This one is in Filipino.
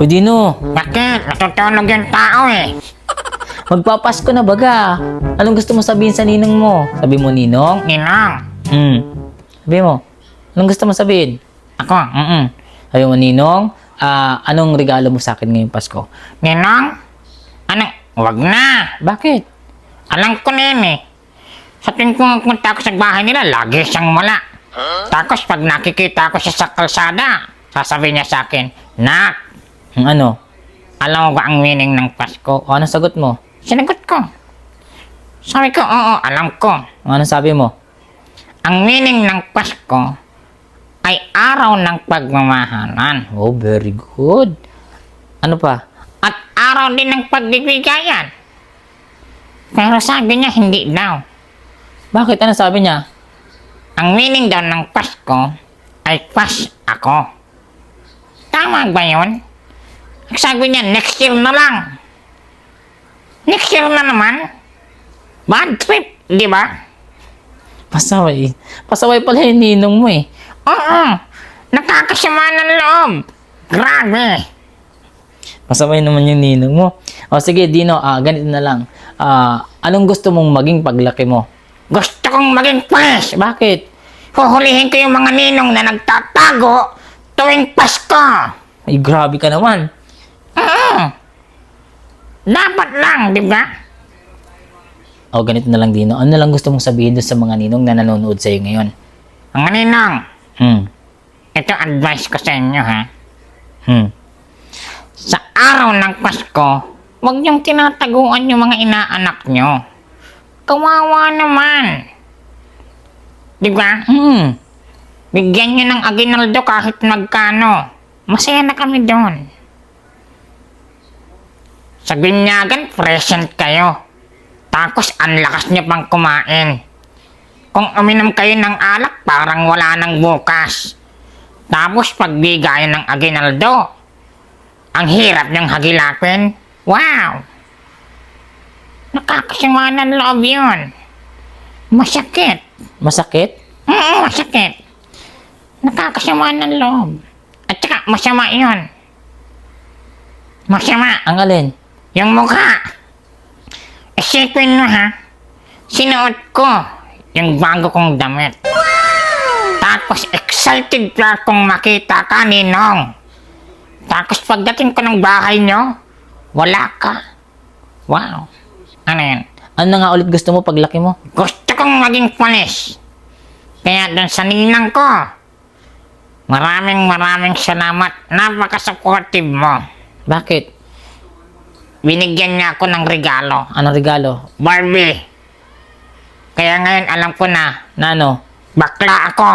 O Dino, Bakit? Natutulog yung tao eh. magpapasko na baga. Anong gusto mo sabihin sa ninong mo? Sabi mo, Ninong? Ninong. Sabi mo, anong gusto mo sabihin? Ako. Sabi mo, Ninong, anong regalo mo sa akin ngayong Pasko? Ninong? Ano? Wag na. Bakit? Alam ko na yun eh. Sa tuwing pumunta ako sa bahay nila, lagi siyang wala. Tapos pag nakikita ko siya sa kalsada, sasabihin niya sa akin, Nak, Ano? alam mo ba ang meaning ng Pasko? O anong sagot mo? Sinagot ko. Sabi ko, oo, alam ko. O anong sabi mo? Ang meaning ng Pasko ay araw ng pagmamahalan. Oh, very good. Ano pa? At araw din ng pagbibigayan. Pero sabi niya, hindi daw. Bakit? Ano sabi niya? Ang meaning daw ng Pasko ay pas ako. Tama ba yun? Sabi niya, next year na lang. Next year na naman. Bad trip, di ba? Pasaway. Pasaway pala yung ninong mo eh. Oo. Nakakasama ng loob. Grabe. Pasaway naman yung ninong mo. O sige, Dino, ganito na lang. Anong gusto mong maging paglaki mo? Gusto kong maging pulis. Bakit? Huhulihin ko yung mga ninong na nagtatago tuwing Pasko. Ay, grabe ka naman. Dapat lang, di ba? O ganito na lang, Dino. Ano na lang gusto mong sabihin doon sa mga ninong na nanonood sa'yo ngayon? Mga ninong, Hmm. ito advice ko sa inyo ha. Hmm. Sa araw ng Pasko, huwag niyong tinataguan yung mga inaanak niyo. Kawawa naman. Di ba? Bigyan niyo ng aginaldo kahit magkano. Masaya na kami doon. Sa binyagan, present kayo. Tapos, ang lakas niyo pang kumain. Kung uminom kayo ng alak, parang wala nang bukas. Tapos, pagbigayan ng aginaldo, ang hirap niyang hagilapin. Wow! Nakakasama ng loob yun. Masakit. Masakit? Masakit. Nakakasama ng loob. At saka, masama yun. Masama. Ang alin? Yung mukha. Isipin mo ha, sinuot ko yung bago kong damit. Tapos excited pa akong makita ka, Ninong. Tapos pagdating ko ng bahay nyo, wala ka. Wow. Ano yan? Ano na nga ulit gusto mo paglaki mo? Gusto kong maging pulis. Kaya doon sa ninang ko, maraming salamat. Napaka-supportive mo. Bakit? Binigyan niya ako ng regalo. Anong regalo? Barbie. Kaya ngayon alam ko na, Na ano? bakla ako.